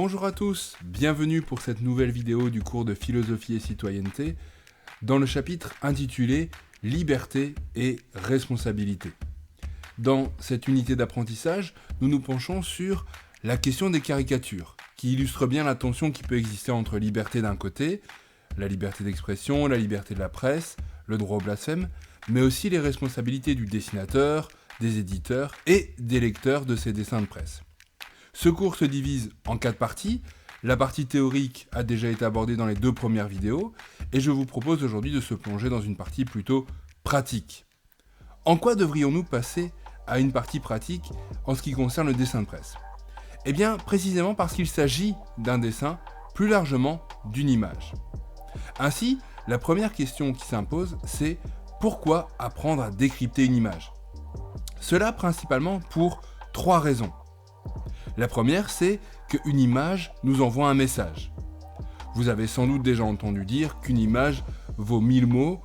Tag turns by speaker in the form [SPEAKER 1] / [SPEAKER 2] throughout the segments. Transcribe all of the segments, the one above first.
[SPEAKER 1] Bonjour à tous, bienvenue pour cette nouvelle vidéo du cours de philosophie et citoyenneté dans le chapitre intitulé Liberté et responsabilité. Dans cette unité d'apprentissage, nous nous penchons sur la question des caricatures, qui illustre bien la tension qui peut exister entre liberté d'un côté, la liberté d'expression, la liberté de la presse, le droit au blasphème, mais aussi les responsabilités du dessinateur, des éditeurs et des lecteurs de ces dessins de presse. Ce cours se divise en 4 parties. La partie théorique a déjà été abordée dans les 2 premières vidéos, et je vous propose aujourd'hui de se plonger dans une partie plutôt pratique. En quoi devrions-nous passer à une partie pratique en ce qui concerne le dessin de presse ? Eh bien, précisément parce qu'il s'agit d'un dessin, plus largement d'une image. Ainsi, la première question qui s'impose, c'est pourquoi apprendre à décrypter une image ? Cela principalement pour 3 raisons. La première, c'est qu'une image nous envoie un message. Vous avez sans doute déjà entendu dire qu'une image vaut 1000 mots.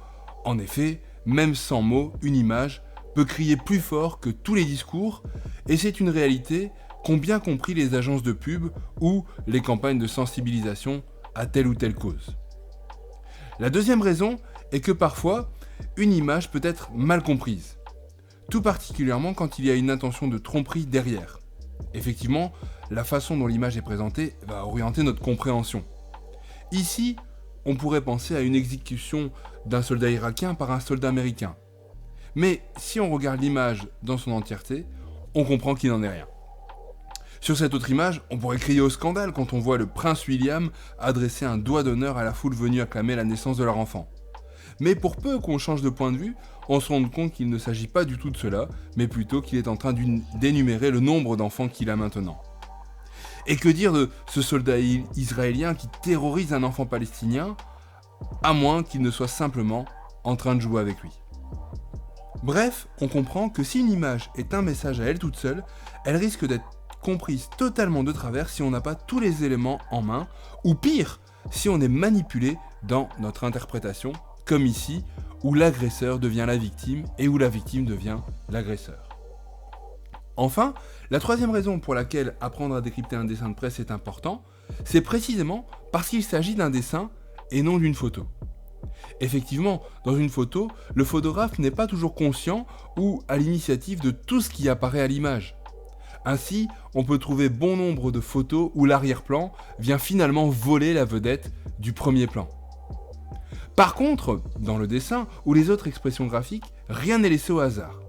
[SPEAKER 1] En effet, même sans mots, une image peut crier plus fort que tous les discours, et c'est une réalité qu'ont bien compris les agences de pub ou les campagnes de sensibilisation à telle ou telle cause. La deuxième raison est que parfois, une image peut être mal comprise, tout particulièrement quand il y a une intention de tromperie derrière. Effectivement, la façon dont l'image est présentée va orienter notre compréhension. Ici, on pourrait penser à une exécution d'un soldat irakien par un soldat américain. Mais si on regarde l'image dans son entièreté, on comprend qu'il n'en est rien. Sur cette autre image, on pourrait crier au scandale quand on voit le prince William adresser un doigt d'honneur à la foule venue acclamer la naissance de leur enfant. Mais pour peu qu'on change de point de vue, on se rend compte qu'il ne s'agit pas du tout de cela, mais plutôt qu'il est en train d'énumérer le nombre d'enfants qu'il a maintenant. Et que dire de ce soldat israélien qui terrorise un enfant palestinien, à moins qu'il ne soit simplement en train de jouer avec lui. Bref, on comprend que si une image est un message à elle toute seule, elle risque d'être comprise totalement de travers si on n'a pas tous les éléments en main, ou pire, si on est manipulé dans notre interprétation, comme ici, où l'agresseur devient la victime et où la victime devient l'agresseur. Enfin, la troisième raison pour laquelle apprendre à décrypter un dessin de presse est important, c'est précisément parce qu'il s'agit d'un dessin et non d'une photo. Effectivement, dans une photo, le photographe n'est pas toujours conscient ou à l'initiative de tout ce qui apparaît à l'image. Ainsi, on peut trouver bon nombre de photos où l'arrière-plan vient finalement voler la vedette du premier plan. Par contre, dans le dessin ou les autres expressions graphiques, rien n'est laissé au hasard.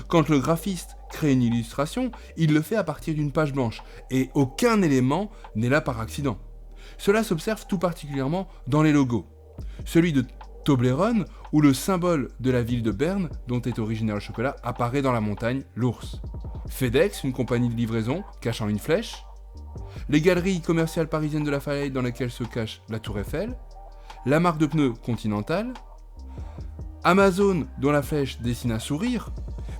[SPEAKER 1] Quand le graphiste crée une illustration, il le fait à partir d'une page blanche, et aucun élément n'est là par accident. Cela s'observe tout particulièrement dans les logos. Celui de Toblerone, où le symbole de la ville de Berne, dont est originaire le chocolat, apparaît dans la montagne, l'ours. FedEx, une compagnie de livraison cachant une flèche. Les galeries commerciales parisiennes de Lafayette dans lesquelles se cache la tour Eiffel. La marque de pneus Continental, Amazon dont la flèche dessine un sourire,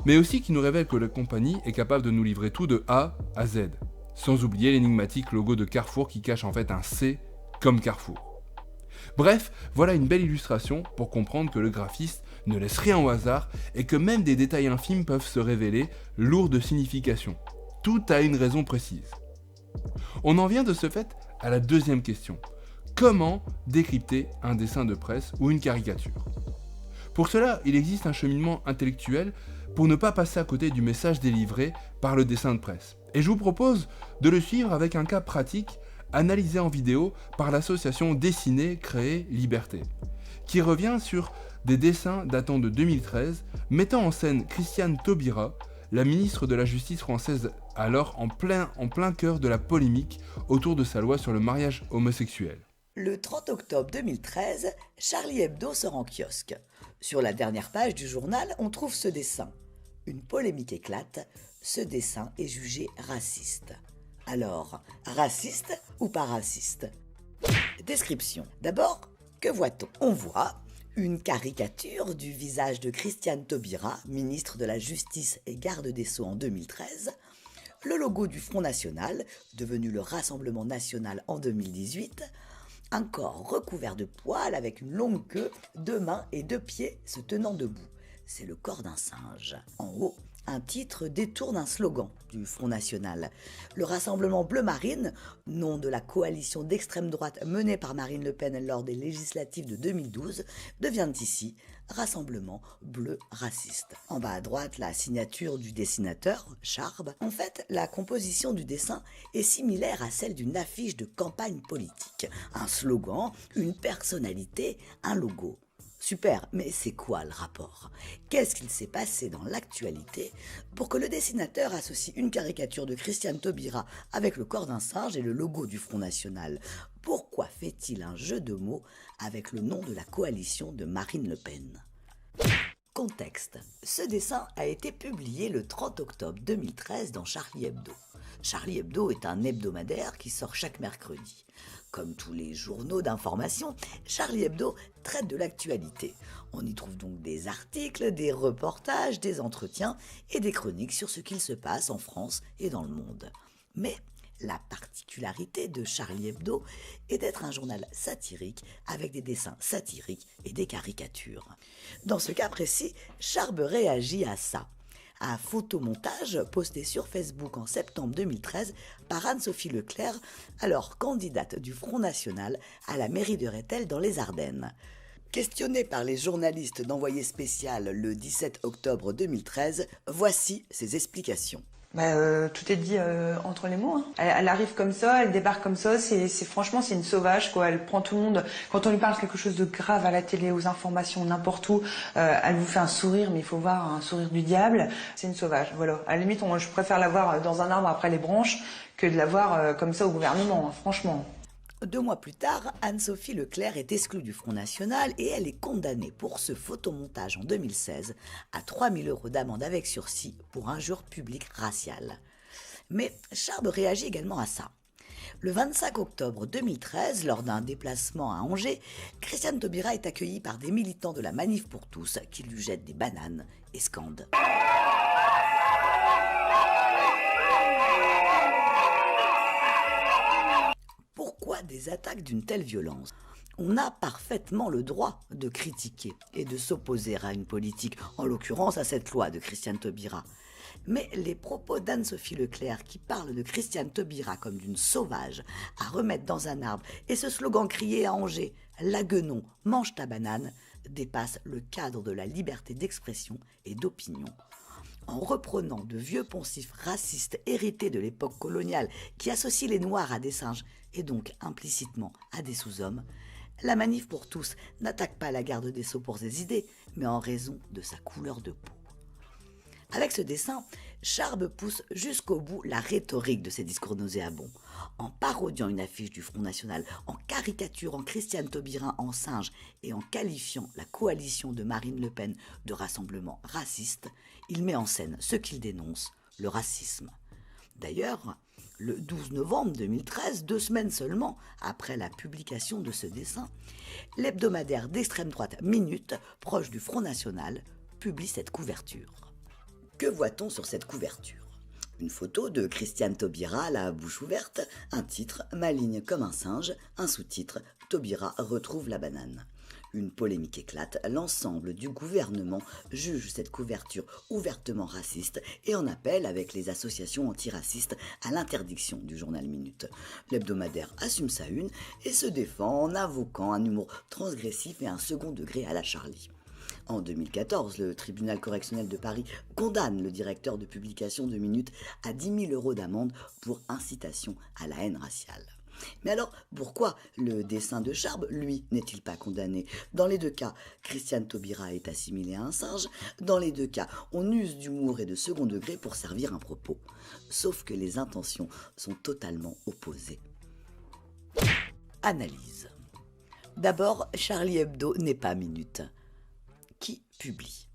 [SPEAKER 1] mais aussi qui nous révèle que la compagnie est capable de nous livrer tout de A à Z, sans oublier l'énigmatique logo de Carrefour qui cache en fait un C comme Carrefour. Bref, voilà une belle illustration pour comprendre que le graphiste ne laisse rien au hasard et que même des détails infimes peuvent se révéler lourds de signification. Tout a une raison précise. On en vient de ce fait à la deuxième question. Comment décrypter un dessin de presse ou une caricature ? Pour cela, il existe un cheminement intellectuel pour ne pas passer à côté du message délivré par le dessin de presse. Et je vous propose de le suivre avec un cas pratique analysé en vidéo par l'association Dessiner, Créer, Liberté, qui revient sur des dessins datant de 2013, mettant en scène Christiane Taubira, la ministre de la Justice française alors en plein cœur de la polémique autour de sa loi sur le mariage homosexuel.
[SPEAKER 2] Le 30 octobre 2013, Charlie Hebdo sort en kiosque. Sur la dernière page du journal, on trouve ce dessin. Une polémique éclate, ce dessin est jugé raciste. Alors, raciste ou pas raciste ? Description. D'abord, que voit-on ? On voit une caricature du visage de Christiane Taubira, ministre de la Justice et garde des Sceaux en 2013, le logo du Front National, devenu le Rassemblement National en 2018, un corps recouvert de poils avec une longue queue, 2 mains et 2 pieds se tenant debout. C'est le corps d'un singe. En haut, Un titre détourne un slogan du Front National. Le Rassemblement Bleu Marine, nom de la coalition d'extrême droite menée par Marine Le Pen lors des législatives de 2012, devient ici Rassemblement Bleu Raciste. En bas à droite, la signature du dessinateur, Charb. En fait, la composition du dessin est similaire à celle d'une affiche de campagne politique. Un slogan, une personnalité, un logo. Super, mais c'est quoi le rapport? Qu'est-ce qu'il s'est passé dans l'actualité pour que le dessinateur associe une caricature de Christiane Taubira avec le corps d'un singe et le logo du Front National? Pourquoi fait-il un jeu de mots avec le nom de la coalition de Marine Le Pen? Contexte. Ce dessin a été publié le 30 octobre 2013 dans Charlie Hebdo. Charlie Hebdo est un hebdomadaire qui sort chaque mercredi. Comme tous les journaux d'information, Charlie Hebdo traite de l'actualité. On y trouve donc des articles, des reportages, des entretiens et des chroniques sur ce qu'il se passe en France et dans le monde. Mais la particularité de Charlie Hebdo est d'être un journal satirique avec des dessins satiriques et des caricatures. Dans ce cas précis, Charb réagit à ça. Un photomontage posté sur Facebook en septembre 2013 par Anne-Sophie Leclerc, alors candidate du Front National à la mairie de Rethel dans les Ardennes. Questionnée par les journalistes d'Envoyé spécial le 17 octobre 2013, voici ses explications.
[SPEAKER 3] Tout est dit entre les mots. Hein. Elle arrive comme ça, elle débarque comme ça. Franchement, c'est une sauvage, quoi. Elle prend tout le monde. Quand on lui parle quelque chose de grave à la télé, aux informations, n'importe où, elle vous fait un sourire, mais il faut voir un sourire du diable. C'est une sauvage. Voilà. À la limite, je préfère la voir dans un arbre après les branches que de la voir comme ça au gouvernement. Hein, franchement.
[SPEAKER 2] 2 mois plus tard, Anne-Sophie Leclerc est exclue du Front National et elle est condamnée pour ce photomontage en 2016 à 3 000 € d'amende avec sursis pour injure publique raciale. Mais Charb réagit également à ça. Le 25 octobre 2013, lors d'un déplacement à Angers, Christiane Taubira est accueillie par des militants de la Manif pour tous qui lui jettent des bananes et scandent. Pourquoi des attaques d'une telle violence? On a parfaitement le droit de critiquer et de s'opposer à une politique, en l'occurrence à cette loi de Christiane Taubira. Mais les propos d'Anne-Sophie Leclerc qui parle de Christiane Taubira comme d'une sauvage à remettre dans un arbre et ce slogan crié à Angers « La guenon, mange ta banane » dépassent le cadre de la liberté d'expression et d'opinion. En reprenant de vieux poncifs racistes hérités de l'époque coloniale qui associent les Noirs à des singes et donc implicitement à des sous-hommes, la Manif pour tous n'attaque pas la garde des Sceaux pour ses idées, mais en raison de sa couleur de peau. Avec ce dessin, Charb pousse jusqu'au bout la rhétorique de ses discours nauséabonds. En parodiant une affiche du Front National, en caricaturant Christiane Taubira en singe et en qualifiant la coalition de Marine Le Pen de rassemblement raciste, il met en scène ce qu'il dénonce, le racisme. D'ailleurs, le 12 novembre 2013, 2 semaines seulement après la publication de ce dessin, l'hebdomadaire d'extrême droite Minute, proche du Front National, publie cette couverture. Que voit-on sur cette couverture? Une photo de Christiane Taubira, la bouche ouverte, un titre « Maligne comme un singe », un sous-titre « Taubira retrouve la banane ». Une polémique éclate, l'ensemble du gouvernement juge cette couverture ouvertement raciste et en appelle avec les associations antiracistes à l'interdiction du journal Minute. L'hebdomadaire assume sa une et se défend en invoquant un humour transgressif et un second degré à la Charlie. En 2014, le tribunal correctionnel de Paris condamne le directeur de publication de Minute à 10 000 € d'amende pour incitation à la haine raciale. Mais alors, pourquoi le dessin de Charb, lui, n'est-il pas condamné? Dans les 2 cas, Christiane Taubira est assimilée à un singe. Dans les 2 cas, on use d'humour et de second degré pour servir un propos. Sauf que les intentions sont totalement opposées. Analyse. D'abord, Charlie Hebdo n'est pas Minute. Qui publie?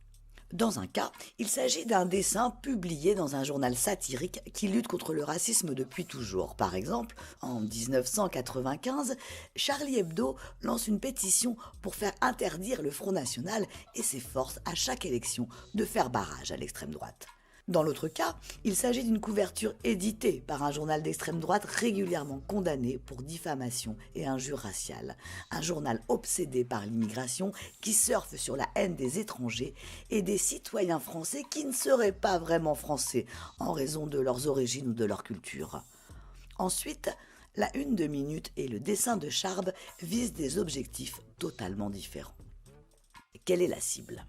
[SPEAKER 2] Dans un cas, il s'agit d'un dessin publié dans un journal satirique qui lutte contre le racisme depuis toujours. Par exemple, en 1995, Charlie Hebdo lance une pétition pour faire interdire le Front National et s'efforce à chaque élection de faire barrage à l'extrême droite. Dans l'autre cas, il s'agit d'une couverture éditée par un journal d'extrême droite régulièrement condamné pour diffamation et injures raciales. Un journal obsédé par l'immigration qui surfe sur la haine des étrangers et des citoyens français qui ne seraient pas vraiment français en raison de leurs origines ou de leur culture. Ensuite, la une de Minute et le dessin de Charb visent des objectifs totalement différents. Quelle est la cible ?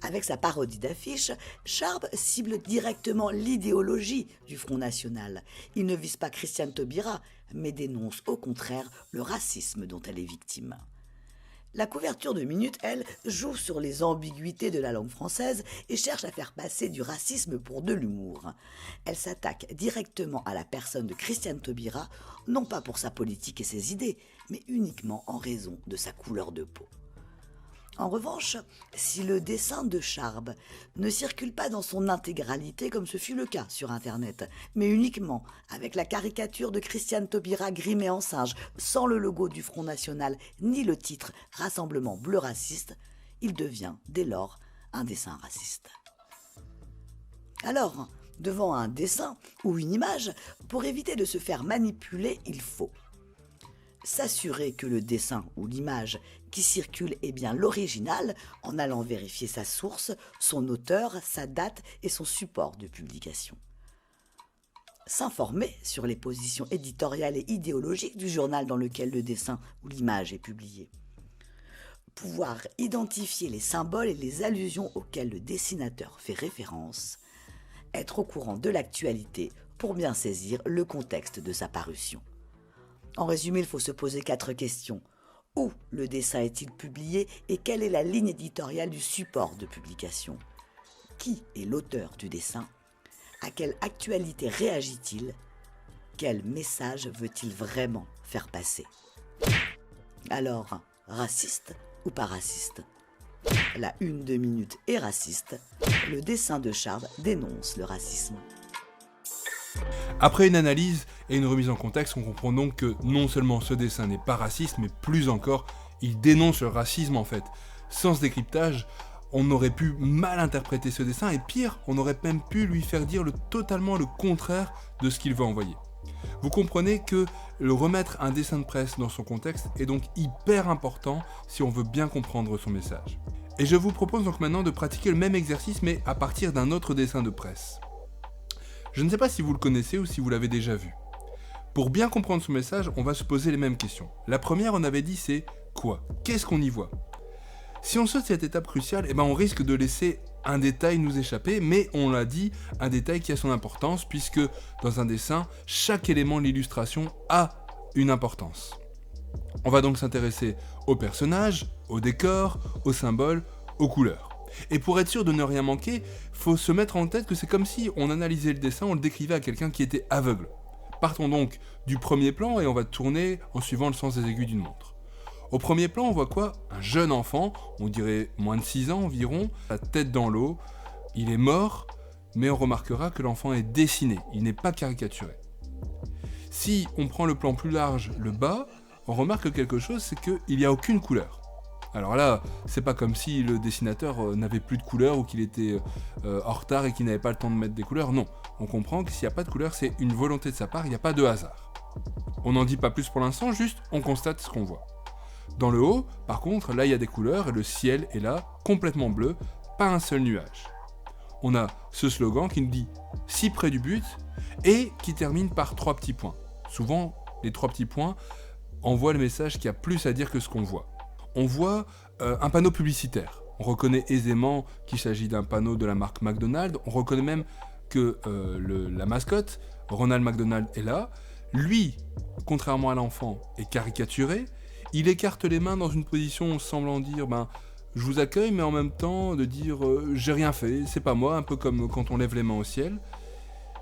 [SPEAKER 2] Avec sa parodie d'affiche, Charb cible directement l'idéologie du Front National. Il ne vise pas Christiane Taubira, mais dénonce au contraire le racisme dont elle est victime. La couverture de Minute, elle, joue sur les ambiguïtés de la langue française et cherche à faire passer du racisme pour de l'humour. Elle s'attaque directement à la personne de Christiane Taubira, non pas pour sa politique et ses idées, mais uniquement en raison de sa couleur de peau. En revanche, si le dessin de Charb ne circule pas dans son intégralité comme ce fut le cas sur Internet, mais uniquement avec la caricature de Christiane Taubira grimée en singe, sans le logo du Front National ni le titre « Rassemblement bleu raciste », il devient dès lors un dessin raciste. Alors, devant un dessin ou une image, pour éviter de se faire manipuler, il faut s'assurer que le dessin ou l'image qui circule est bien l'original en allant vérifier sa source, son auteur, sa date et son support de publication. S'informer sur les positions éditoriales et idéologiques du journal dans lequel le dessin ou l'image est publié. Pouvoir identifier les symboles et les allusions auxquelles le dessinateur fait référence. Être au courant de l'actualité pour bien saisir le contexte de sa parution. En résumé, il faut se poser 4 questions. Où le dessin est-il publié et quelle est la ligne éditoriale du support de publication ? Qui est l'auteur du dessin ? À quelle actualité réagit-il ? Quel message veut-il vraiment faire passer ? Alors, raciste ou pas raciste ? La une de Minute est raciste. Le dessin de Charb dénonce le racisme.
[SPEAKER 1] Après une analyse et une remise en contexte, on comprend donc que non seulement ce dessin n'est pas raciste, mais plus encore, il dénonce le racisme en fait. Sans ce décryptage, on aurait pu mal interpréter ce dessin, et pire, on aurait même pu lui faire dire totalement le contraire de ce qu'il veut envoyer. Vous comprenez que le remettre un dessin de presse dans son contexte est donc hyper important si on veut bien comprendre son message. Et je vous propose donc maintenant de pratiquer le même exercice, mais à partir d'un autre dessin de presse. Je ne sais pas si vous le connaissez ou si vous l'avez déjà vu. Pour bien comprendre son message, on va se poser les mêmes questions. La première, on avait dit, c'est quoi ? Qu'est-ce qu'on y voit ? Si on saute cette étape cruciale, on risque de laisser un détail nous échapper, mais on l'a dit, un détail qui a son importance, puisque dans un dessin, chaque élément de l'illustration a une importance. On va donc s'intéresser aux personnages, au décor, aux symboles, aux couleurs. Et pour être sûr de ne rien manquer, faut se mettre en tête que c'est comme si on analysait le dessin, on le décrivait à quelqu'un qui était aveugle. Partons donc du premier plan et on va tourner en suivant le sens des aiguilles d'une montre. Au premier plan, on voit quoi ? Un jeune enfant, on dirait moins de 6 ans environ, la tête dans l'eau, il est mort, mais on remarquera que l'enfant est dessiné, il n'est pas caricaturé. Si on prend le plan plus large, le bas, on remarque quelque chose, c'est qu'il n'y a aucune couleur. Alors là, c'est pas comme si le dessinateur n'avait plus de couleurs ou qu'il était en retard et qu'il n'avait pas le temps de mettre des couleurs. Non, on comprend que s'il n'y a pas de couleurs, c'est une volonté de sa part, il n'y a pas de hasard. On n'en dit pas plus pour l'instant, juste on constate ce qu'on voit. Dans le haut, par contre, là il y a des couleurs et le ciel est là, complètement bleu, pas un seul nuage. On a ce slogan qui nous dit « si près du but » et qui termine par 3 petits points. Souvent, les 3 petits points envoient le message qui a plus à dire que ce qu'on voit. On voit un panneau publicitaire. On reconnaît aisément qu'il s'agit d'un panneau de la marque McDonald's. On reconnaît même que la mascotte, Ronald McDonald, est là. Lui, contrairement à l'enfant, est caricaturé. Il écarte les mains dans une position semblant dire « je vous accueille », mais en même temps de dire « j'ai rien fait, c'est pas moi », un peu comme quand on lève les mains au ciel.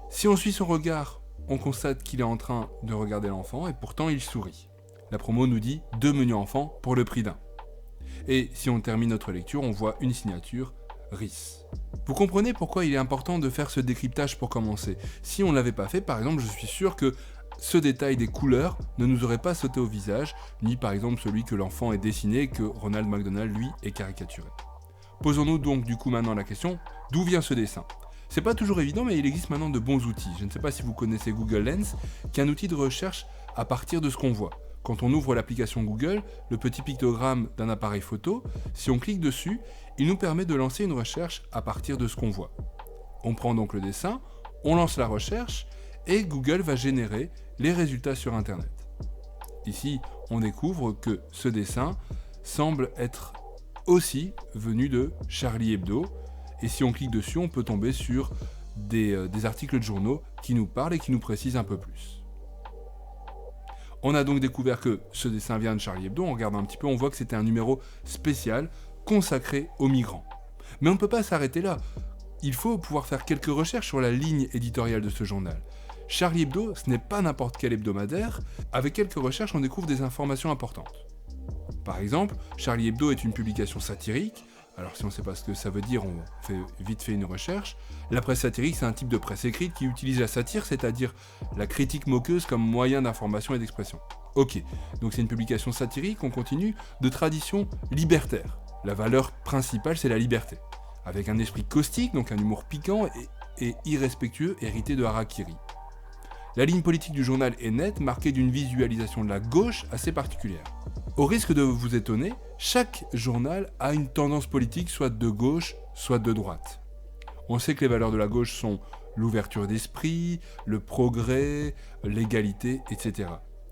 [SPEAKER 1] Si on suit son regard, on constate qu'il est en train de regarder l'enfant et pourtant il sourit. La promo nous dit 2 menus enfants pour le prix d'un. Et si on termine notre lecture, on voit une signature RIS. Vous comprenez pourquoi il est important de faire ce décryptage pour commencer. Si on ne l'avait pas fait, par exemple, je suis sûr que ce détail des couleurs ne nous aurait pas sauté au visage, ni par exemple celui que l'enfant est dessiné et que Ronald McDonald, lui, est caricaturé. Posons-nous donc du coup maintenant la question, d'où vient ce dessin ? C'est pas toujours évident, mais il existe maintenant de bons outils. Je ne sais pas si vous connaissez Google Lens, qui est un outil de recherche à partir de ce qu'on voit. Quand on ouvre l'application Google, le petit pictogramme d'un appareil photo, si on clique dessus, il nous permet de lancer une recherche à partir de ce qu'on voit. On prend donc le dessin, on lance la recherche, et Google va générer les résultats sur Internet. Ici, on découvre que ce dessin semble être aussi venu de Charlie Hebdo, et si on clique dessus, on peut tomber sur des articles de journaux qui nous parlent et qui nous précisent un peu plus. On a donc découvert que ce dessin vient de Charlie Hebdo. On regarde un petit peu, on voit que c'était un numéro spécial consacré aux migrants. Mais on ne peut pas s'arrêter là. Il faut pouvoir faire quelques recherches sur la ligne éditoriale de ce journal. Charlie Hebdo, ce n'est pas n'importe quel hebdomadaire. Avec quelques recherches, on découvre des informations importantes. Par exemple, Charlie Hebdo est une publication satirique. Alors si on ne sait pas ce que ça veut dire, on fait vite fait une recherche. La presse satirique, c'est un type de presse écrite qui utilise la satire, c'est-à-dire la critique moqueuse comme moyen d'information et d'expression. Ok, donc c'est une publication satirique, on continue, de tradition libertaire. La valeur principale, c'est la liberté. Avec un esprit caustique, donc un humour piquant et irrespectueux, hérité de Harakiri. La ligne politique du journal est nette, marquée d'une visualisation de la gauche assez particulière. Au risque de vous étonner, chaque journal a une tendance politique soit de gauche, soit de droite. On sait que les valeurs de la gauche sont l'ouverture d'esprit, le progrès, l'égalité, etc.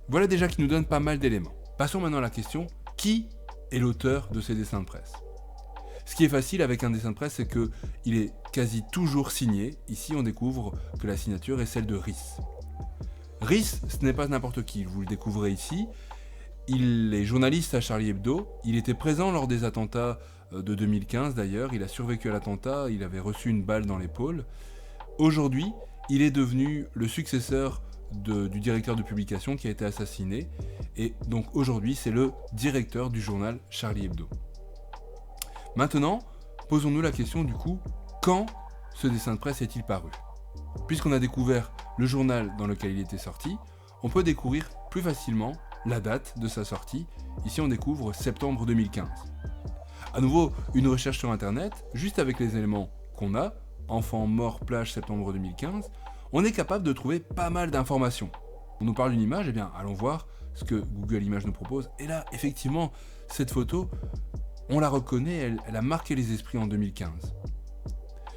[SPEAKER 1] Voilà déjà qui nous donne pas mal d'éléments. Passons maintenant à la question, qui est l'auteur de ces dessins de presse ? Ce qui est facile avec un dessin de presse, c'est qu'il est quasi toujours signé. Ici, on découvre que la signature est celle de Riss. Riss, ce n'est pas n'importe qui, vous le découvrez ici. Il est journaliste à Charlie Hebdo. Il était présent lors des attentats de 2015 d'ailleurs. Il a survécu à l'attentat, il avait reçu une balle dans l'épaule. Aujourd'hui, il est devenu le successeur du directeur de publication qui a été assassiné. Et donc aujourd'hui, c'est le directeur du journal Charlie Hebdo. Maintenant, posons-nous la question du coup, quand ce dessin de presse est-il paru ? Puisqu'on a découvert le journal dans lequel il était sorti, on peut découvrir plus facilement la date de sa sortie. Ici, on découvre septembre 2015. À nouveau, une recherche sur Internet, juste avec les éléments qu'on a, enfant mort plage septembre 2015, on est capable de trouver pas mal d'informations. On nous parle d'une image, eh bien, allons voir ce que Google Images nous propose. Et là, effectivement, cette photo, on la reconnaît, elle a marqué les esprits en 2015.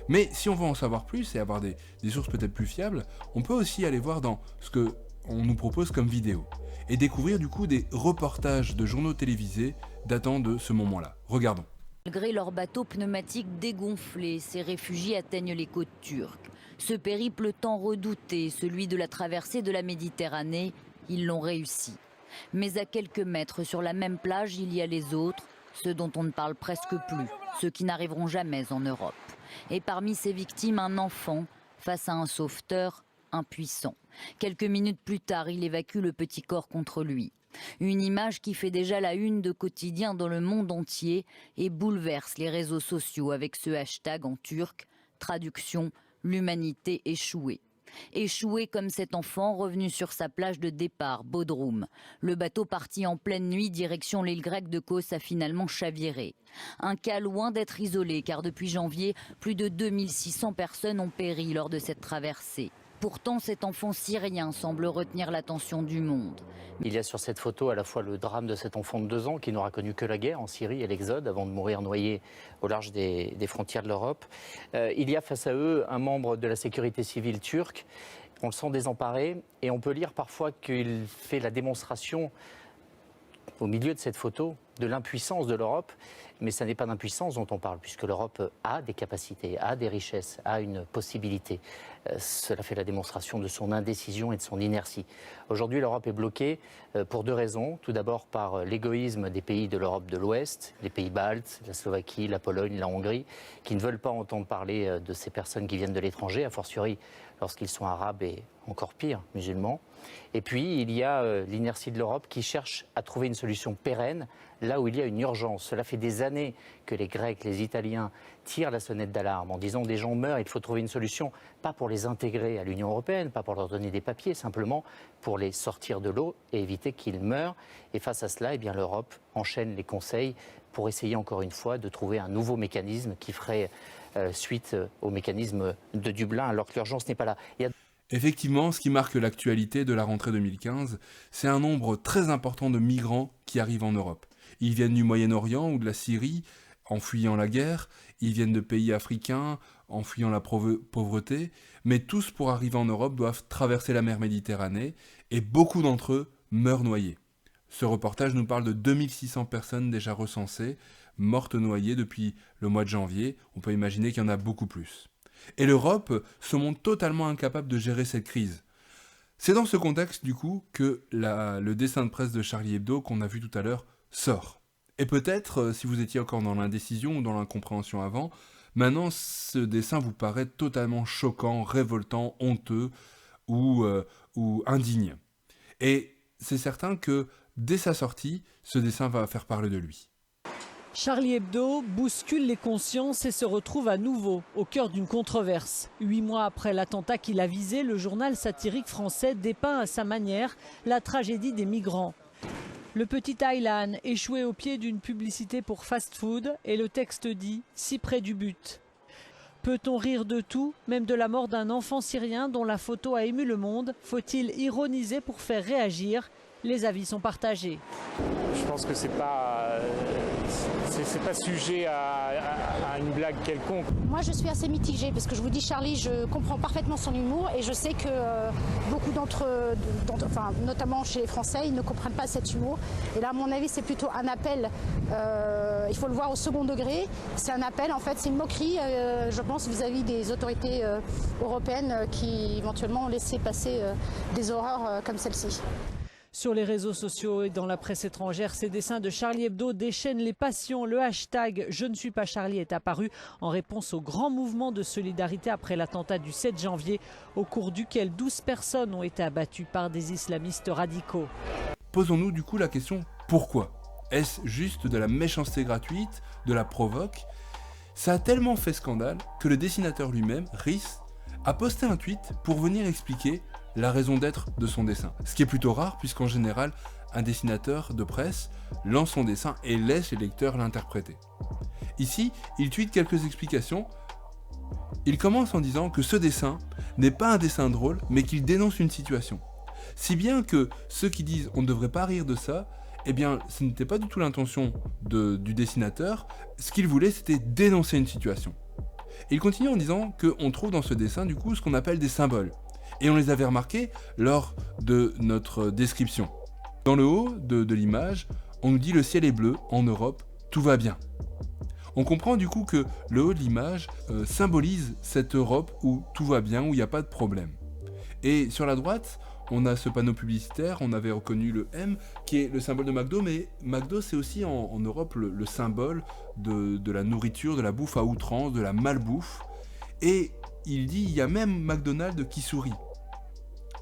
[SPEAKER 1] Mais si on veut en savoir plus et avoir des sources peut-être plus fiables, on peut aussi aller voir dans ce qu'on nous propose comme vidéo et découvrir du coup des reportages de journaux télévisés datant de ce moment-là. Regardons.
[SPEAKER 4] Malgré leurs bateaux pneumatiques dégonflés, ces réfugiés atteignent les côtes turques. Ce périple tant redouté, celui de la traversée de la Méditerranée, ils l'ont réussi. Mais à quelques mètres sur la même plage, il y a les autres, ceux dont on ne parle presque plus, ceux qui n'arriveront jamais en Europe. Et parmi ces victimes, un enfant face à un sauveteur impuissant. Quelques minutes plus tard, il évacue le petit corps contre lui. Une image qui fait déjà la une de quotidien dans le monde entier et bouleverse les réseaux sociaux avec ce hashtag en turc, traduction « l'humanité échouée ». Échoué comme cet enfant revenu sur sa plage de départ, Bodrum. Le bateau parti en pleine nuit direction l'île grecque de Kos a finalement chaviré. Un cas loin d'être isolé car depuis janvier, plus de 2600 personnes ont péri lors de cette traversée. Pourtant, cet enfant syrien semble retenir l'attention du monde.
[SPEAKER 5] Il y a sur cette photo à la fois le drame de cet enfant de 2 ans qui n'aura connu que la guerre en Syrie et l'exode avant de mourir noyé au large des frontières de l'Europe. Il y a face à eux un membre de la sécurité civile turque. On le sent désemparé et on peut lire parfois qu'il fait la démonstration au milieu de cette photo de l'impuissance de l'Europe. Mais ce n'est pas d'impuissance dont on parle, puisque l'Europe a des capacités, a des richesses, a une possibilité. Cela fait la démonstration de son indécision et de son inertie. Aujourd'hui, l'Europe est bloquée pour 2 raisons. Tout d'abord par l'égoïsme des pays de l'Europe de l'Ouest, les pays baltes, la Slovaquie, la Pologne, la Hongrie, qui ne veulent pas entendre parler de ces personnes qui viennent de l'étranger, a fortiori lorsqu'ils sont arabes et encore pire, musulmans. Et puis, il y a l'inertie de l'Europe qui cherche à trouver une solution pérenne là où il y a une urgence. Cela fait des années que les Grecs, les Italiens tirent la sonnette d'alarme en disant des gens meurent, il faut trouver une solution, pas pour les intégrer à l'Union européenne, pas pour leur donner des papiers, simplement pour les sortir de l'eau et éviter qu'ils meurent. Et face à cela, eh bien, l'Europe enchaîne les conseils pour essayer encore une fois de trouver un nouveau mécanisme qui ferait suite au mécanisme de Dublin, alors que l'urgence n'est pas là.
[SPEAKER 1] Effectivement, ce qui marque l'actualité de la rentrée 2015, c'est un nombre très important de migrants qui arrivent en Europe. Ils viennent du Moyen-Orient ou de la Syrie, en fuyant la guerre, ils viennent de pays africains, en fuyant la pauvreté, mais tous pour arriver en Europe doivent traverser la mer Méditerranée, et beaucoup d'entre eux meurent noyés. Ce reportage nous parle de 2600 personnes déjà recensées, mortes noyées depuis le mois de janvier, on peut imaginer qu'il y en a beaucoup plus. Et l'Europe se montre totalement incapable de gérer cette crise. C'est dans ce contexte, du coup, que le dessin de presse de Charlie Hebdo, qu'on a vu tout à l'heure, sort. Et peut-être, si vous étiez encore dans l'indécision ou dans l'incompréhension avant, maintenant ce dessin vous paraît totalement choquant, révoltant, honteux ou indigne. Et c'est certain que dès sa sortie, ce dessin va faire parler de lui.
[SPEAKER 6] Charlie Hebdo bouscule les consciences et se retrouve à nouveau au cœur d'une controverse. 8 mois après l'attentat qu'il a visé, le journal satirique français dépeint à sa manière la tragédie des migrants. Le petit Aylan échoué au pied d'une publicité pour fast-food et le texte dit « si près du but ». Peut-on rire de tout, même de la mort d'un enfant syrien dont la photo a ému le monde? Faut-il ironiser pour faire réagir? Les avis sont partagés.
[SPEAKER 7] Je pense que c'est pas sujet à une blague quelconque.
[SPEAKER 8] Moi je suis assez mitigée parce que je vous dis Charlie, je comprends parfaitement son humour et je sais que beaucoup notamment chez les Français, ils ne comprennent pas cet humour. Et là à mon avis c'est plutôt un appel, il faut le voir au second degré, c'est un appel en fait, c'est une moquerie je pense vis-à-vis des autorités européennes qui éventuellement ont laissé passer des horreurs comme celle-ci.
[SPEAKER 6] Sur les réseaux sociaux et dans la presse étrangère, ces dessins de Charlie Hebdo déchaînent les passions. Le hashtag « Je ne suis pas Charlie » est apparu en réponse au grand mouvement de solidarité après l'attentat du 7 janvier, au cours duquel 12 personnes ont été abattues par des islamistes radicaux.
[SPEAKER 1] Posons-nous du coup la question « Pourquoi ?» Est-ce juste de la méchanceté gratuite, de la provoque? Ça a tellement fait scandale que le dessinateur lui-même, Rhys, a posté un tweet pour venir expliquer la raison d'être de son dessin. Ce qui est plutôt rare puisqu'en général, un dessinateur de presse lance son dessin et laisse les lecteurs l'interpréter. Ici, il tweete quelques explications. Il commence en disant que ce dessin n'est pas un dessin drôle, mais qu'il dénonce une situation. Si bien que ceux qui disent on ne devrait pas rire de ça, eh bien, ce n'était pas du tout l'intention du dessinateur. Ce qu'il voulait, c'était dénoncer une situation. Et il continue en disant qu'on trouve dans ce dessin, du coup, ce qu'on appelle des symboles. Et on les avait remarqués lors de notre description. Dans le haut de l'image, on nous dit le ciel est bleu, en Europe, tout va bien. On comprend du coup que le haut de l'image symbolise cette Europe où tout va bien, où il n'y a pas de problème. Et sur la droite, on a ce panneau publicitaire, on avait reconnu le M, qui est le symbole de McDo, mais McDo c'est aussi en Europe le symbole de la nourriture, de la bouffe à outrance, de la malbouffe. Et il dit, il y a même McDonald's qui sourit.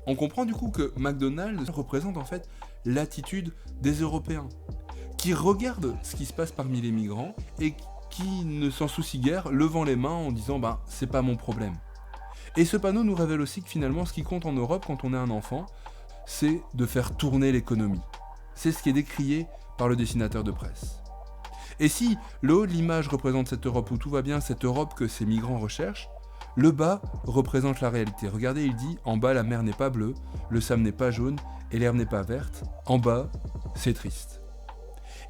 [SPEAKER 1] On comprend du coup que McDonald's représente en fait l'attitude des Européens, qui regardent ce qui se passe parmi les migrants et qui ne s'en soucient guère, levant les mains en disant « c'est pas mon problème ». Et ce panneau nous révèle aussi que finalement ce qui compte en Europe quand on est un enfant, c'est de faire tourner l'économie. C'est ce qui est décrié par le dessinateur de presse. Et si le haut de l'image représente cette Europe où tout va bien, cette Europe que ces migrants recherchent, le bas représente la réalité. Regardez, il dit « En bas, la mer n'est pas bleue, le sable n'est pas jaune et l'herbe n'est pas verte. En bas, c'est triste. »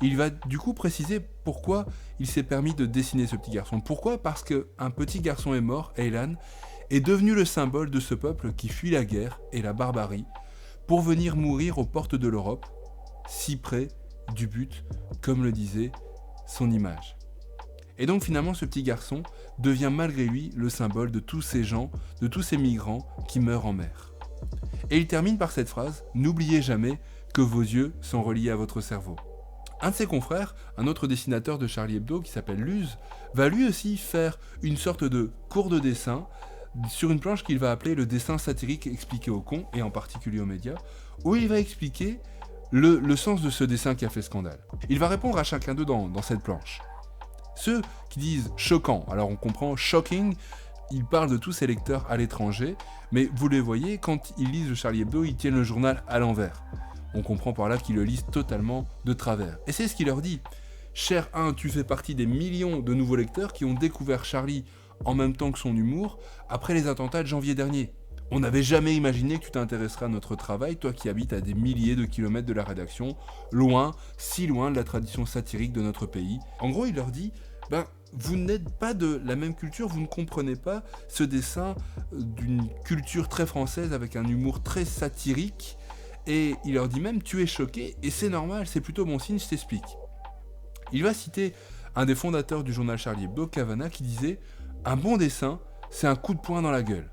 [SPEAKER 1] Il va du coup préciser pourquoi il s'est permis de dessiner ce petit garçon. Pourquoi? Parce qu'un petit garçon est mort, Aylan, est devenu le symbole de ce peuple qui fuit la guerre et la barbarie pour venir mourir aux portes de l'Europe, si près du but, comme le disait son image. Et donc finalement ce petit garçon devient malgré lui le symbole de tous ces gens, de tous ces migrants qui meurent en mer. Et il termine par cette phrase « N'oubliez jamais que vos yeux sont reliés à votre cerveau ». Un de ses confrères, un autre dessinateur de Charlie Hebdo qui s'appelle Luz, va lui aussi faire une sorte de cours de dessin sur une planche qu'il va appeler le dessin satirique expliqué aux cons, et en particulier aux médias, où il va expliquer le sens de ce dessin qui a fait scandale. Il va répondre à chacun d'eux dans cette planche. Ceux qui disent choquant, alors on comprend shocking, il parle de tous ses lecteurs à l'étranger, mais vous les voyez, quand ils lisent le Charlie Hebdo, ils tiennent le journal à l'envers. On comprend par là qu'ils le lisent totalement de travers. Et c'est ce qu'il leur dit. Cher 1, tu fais partie des millions de nouveaux lecteurs qui ont découvert Charlie en même temps que son humour après les attentats de janvier dernier. On n'avait jamais imaginé que tu t'intéresserais à notre travail, toi qui habites à des milliers de kilomètres de la rédaction, loin, si loin de la tradition satirique de notre pays. En gros, il leur dit, vous n'êtes pas de la même culture, vous ne comprenez pas ce dessin d'une culture très française avec un humour très satirique. Et il leur dit même, tu es choqué, et c'est normal, c'est plutôt bon signe, je t'explique. Il va citer un des fondateurs du journal Charlie Hebdo, Cavana, qui disait « Un bon dessin, c'est un coup de poing dans la gueule ».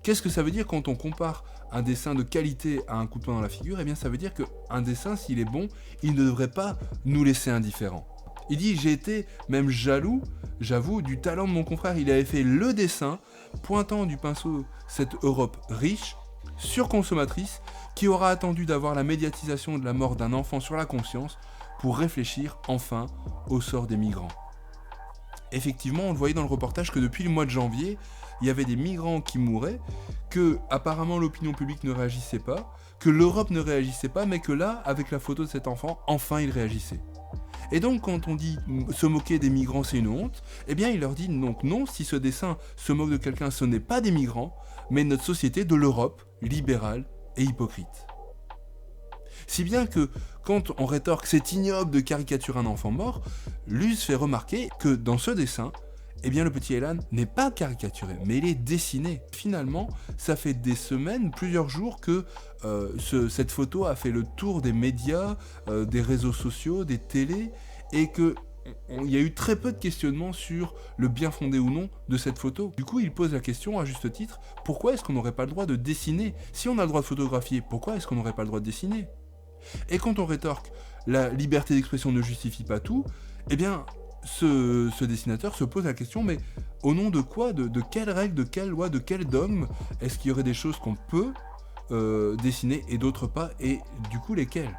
[SPEAKER 1] Qu'est-ce que ça veut dire quand on compare un dessin de qualité à un coup de poing dans la figure ? Eh bien, ça veut dire qu'un dessin, s'il est bon, il ne devrait pas nous laisser indifférents. Il dit « J'ai été même jaloux, j'avoue, du talent de mon confrère. Il avait fait le dessin, pointant du pinceau cette Europe riche, surconsommatrice, qui aura attendu d'avoir la médiatisation de la mort d'un enfant sur la conscience pour réfléchir enfin au sort des migrants. » Effectivement, on le voyait dans le reportage que depuis le mois de janvier, il y avait des migrants qui mouraient, que apparemment l'opinion publique ne réagissait pas, que l'Europe ne réagissait pas, mais que là, avec la photo de cet enfant, enfin il réagissait. Et donc quand on dit se moquer des migrants c'est une honte, eh bien il leur dit donc non, si ce dessin se moque de quelqu'un, ce n'est pas des migrants, mais notre société de l'Europe, libérale et hypocrite. Si bien que, quand on rétorque c'est ignoble de caricaturer un enfant mort, Luz fait remarquer que dans ce dessin, eh bien le petit Elan n'est pas caricaturé, mais il est dessiné. Finalement, ça fait des semaines, plusieurs jours que cette photo a fait le tour des médias, des réseaux sociaux, des télés, et qu'il y a eu très peu de questionnements sur le bien fondé ou non de cette photo. Du coup, il pose la question, à juste titre, pourquoi est-ce qu'on n'aurait pas le droit de dessiner ? Si on a le droit de photographier, pourquoi est-ce qu'on n'aurait pas le droit de dessiner ? Et quand on rétorque la liberté d'expression ne justifie pas tout, eh bien ce dessinateur se pose la question, mais au nom de quoi, de quelles règles, de quelles lois, de quel dogme est-ce qu'il y aurait des choses qu'on peut dessiner et d'autres pas, et du coup lesquelles ?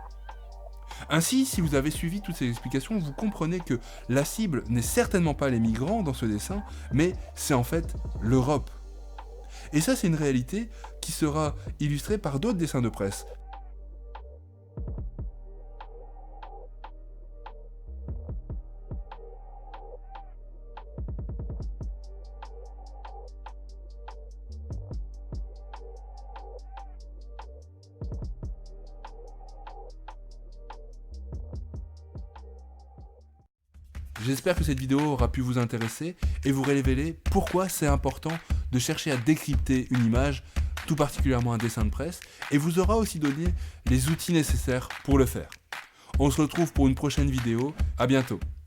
[SPEAKER 1] Ainsi, si vous avez suivi toutes ces explications, vous comprenez que la cible n'est certainement pas les migrants dans ce dessin, mais c'est en fait l'Europe. Et ça, c'est une réalité qui sera illustrée par d'autres dessins de presse. J'espère que cette vidéo aura pu vous intéresser et vous révéler pourquoi c'est important de chercher à décrypter une image, tout particulièrement un dessin de presse, et vous aura aussi donné les outils nécessaires pour le faire. On se retrouve pour une prochaine vidéo, à bientôt.